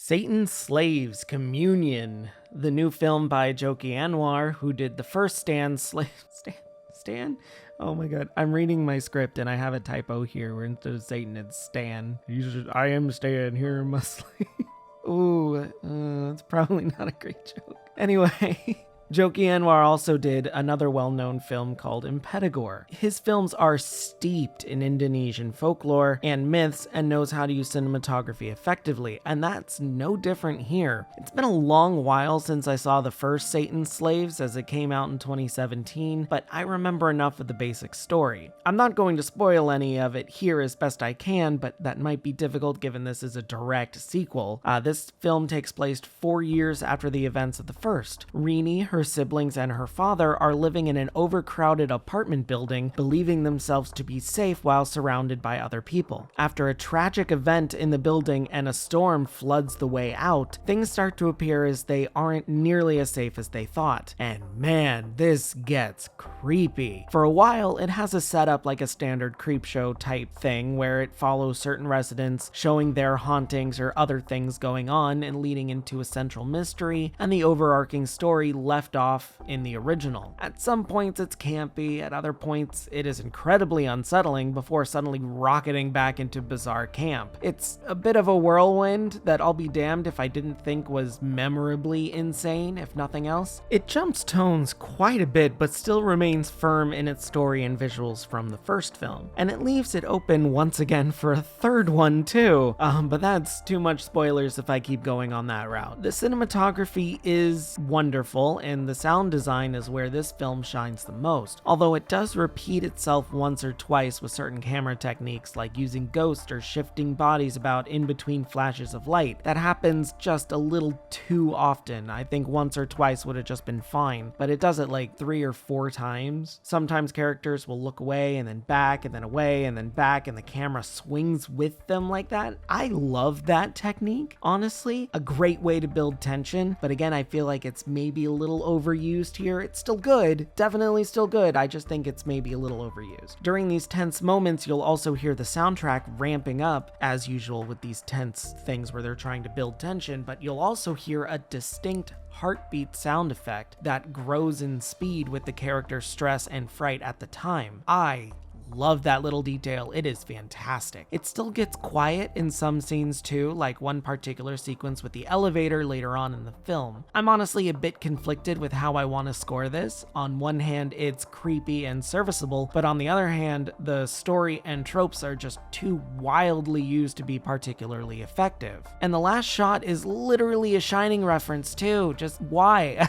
Satan's Slaves Communion, the new film by Joki Anwar, who did the first Stan? Oh my god, I'm reading my script and I have a typo here where instead of Satan it's Stan. I am Stan, here my slave. Ooh, it's probably not a great joke. Anyway, Joki Anwar also did another well-known film called Impedagor. His films are steeped in Indonesian folklore and myths and knows how to use cinematography effectively, and that's no different here. It's been a long while since I saw the first Satan's Slaves as it came out in 2017, but I remember enough of the basic story. I'm not going to spoil any of it here as best I can, but that might be difficult given this is a direct sequel. This film takes place 4 years after the events of the first. Rini, her siblings, and her father are living in an overcrowded apartment building, believing themselves to be safe while surrounded by other people. After a tragic event in the building and a storm floods the way out, things start to appear as they aren't nearly as safe as they thought. And man, this gets creepy. For a while, it has a setup like a standard creepshow type thing where it follows certain residents, showing their hauntings or other things going on and leading into a central mystery and the overarching story left off in the original. At some points it's campy, at other points it is incredibly unsettling before suddenly rocketing back into bizarre camp. It's a bit of a whirlwind that I'll be damned if I didn't think was memorably insane, if nothing else. It jumps tones quite a bit but still remains firm in its story and visuals from the first film. And it leaves it open once again for a third one too, but that's too much spoilers if I keep going on that route. The cinematography is wonderful and the sound design is where this film shines the most, although it does repeat itself once or twice with certain camera techniques like using ghosts or shifting bodies about in between flashes of light. That happens just a little too often. I think once or twice would have just been fine, but it does it like 3 or 4 times. Sometimes characters will look away and then back and then away and then back and the camera swings with them like that. I love that technique, honestly. A great way to build tension, but again, I feel like it's maybe a little overused here. It's still good, definitely still good. I just think it's maybe a little overused. During these tense moments, you'll also hear the soundtrack ramping up, as usual with these tense things where they're trying to build tension, but you'll also hear a distinct heartbeat sound effect that grows in speed with the character's stress and fright at the time. I love that little detail. It is fantastic. It still gets quiet in some scenes too, like one particular sequence with the elevator later on in the film. I'm honestly a bit conflicted with how I want to score this. On one hand, it's creepy and serviceable, but on the other hand, the story and tropes are just too wildly used to be particularly effective. And the last shot is literally a Shining reference too. Just why?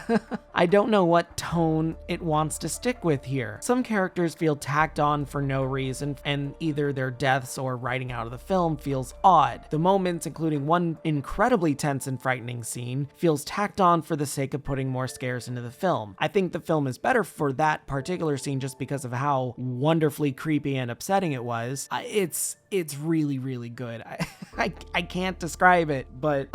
I don't know what tone it wants to stick with here. Some characters feel tacked on for no reason, and either their deaths or writing out of the film feels odd. The moments, including one incredibly tense and frightening scene, feels tacked on for the sake of putting more scares into the film. I think the film is better for that particular scene just because of how wonderfully creepy and upsetting it was. It's really, really good. I can't describe it, but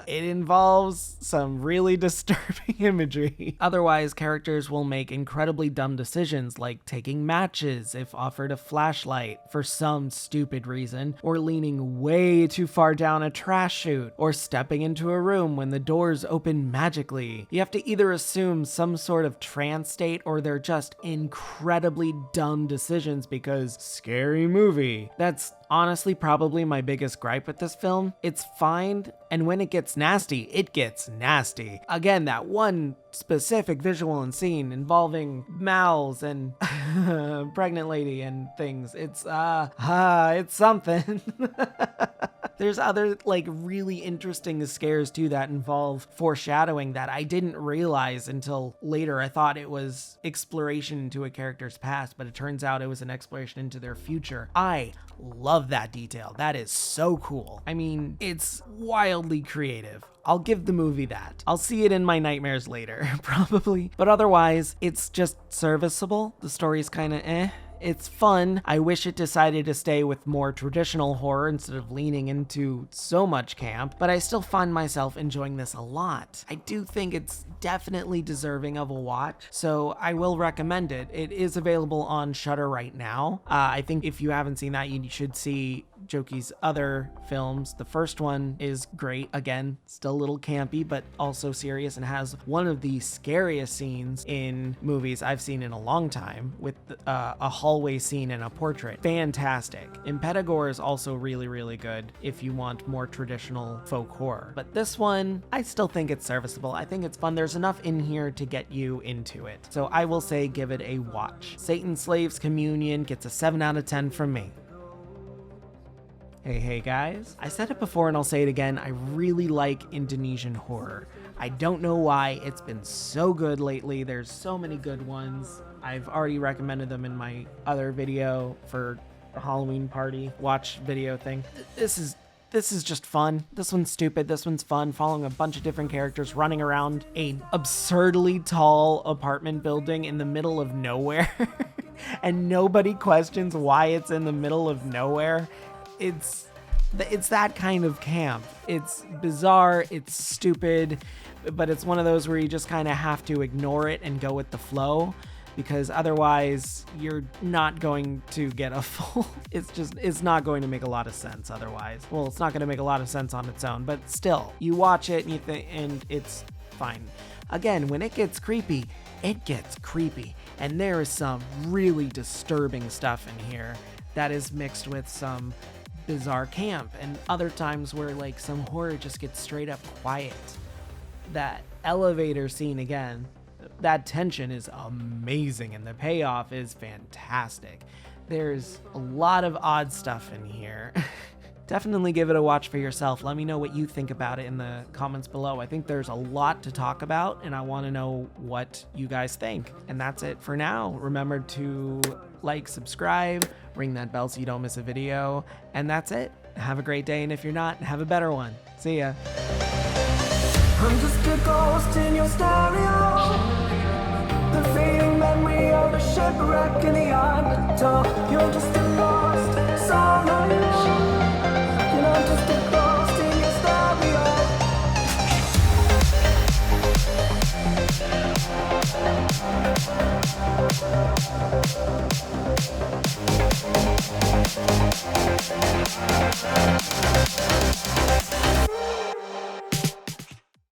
it involves some really disturbing imagery. Otherwise, characters will make incredibly dumb decisions like taking matches if offered a flashlight for some stupid reason, or leaning way too far down a trash chute, or stepping into a room when the doors open magically. You have to either assume some sort of trance state or they're just incredibly dumb decisions because scary movie. That's honestly probably my biggest gripe with this film. It's fine, and when it gets nasty, it gets nasty. Again, that one specific visual and scene involving mouths and pregnant lady and things. It's something. There's other like really interesting scares too that involve foreshadowing that I didn't realize until later. I thought it was exploration into a character's past, but it turns out it was an exploration into their future. I love that detail. That is so cool. I mean, it's wildly creative. I'll give the movie that. I'll see it in my nightmares later, probably. But otherwise, it's just serviceable. The story's kind of It's fun. I wish it decided to stay with more traditional horror instead of leaning into so much camp, but I still find myself enjoying this a lot. I do think it's definitely deserving of a watch, so I will recommend it. It is available on Shudder right now. I think if you haven't seen that, you should see Joki's other films. The first one is great. Again, still a little campy, but also serious, and has one of the scariest scenes in movies I've seen in a long time, with a hallway scene and a portrait. Fantastic. Impedagore is also really, really good if you want more traditional folk horror. But this one, I still think it's serviceable. I think it's fun. There's enough in here to get you into it. So I will say give it a watch. Satan's Slaves Communion gets a 7 out of 10 from me. Hey guys. I said it before and I'll say it again. I really like Indonesian horror. I don't know why it's been so good lately. There's so many good ones. I've already recommended them in my other video for the Halloween party watch video thing. This is just fun. This one's stupid. This one's fun. Following a bunch of different characters running around a absurdly tall apartment building in the middle of nowhere. And nobody questions why it's in the middle of nowhere. It's that kind of camp. It's bizarre, it's stupid, but it's one of those where you just kind of have to ignore it and go with the flow, because otherwise you're not going to get a full, it's not going to make a lot of sense otherwise. Well, it's not going to make a lot of sense on its own, but still, you watch it and you think, and it's fine. Again, when it gets creepy, and there is some really disturbing stuff in here that is mixed with some bizarre camp, and other times where like some horror just gets straight up quiet. That elevator scene, again, that tension is amazing and the payoff is fantastic. There's a lot of odd stuff in here. Definitely give it a watch for yourself. Let me know what you think about it in the comments below. I think there's a lot to talk about and I want to know what you guys think. And that's it for now. Remember to like, subscribe, ring that bell so you don't miss a video. And that's it. Have a great day, and if you're not, have a better one. See ya. I'm just a ghost in your stereo, the fading memory of a shipwreck in the undertow. You're just a lost summer, and I'm just a ghost in your stereo.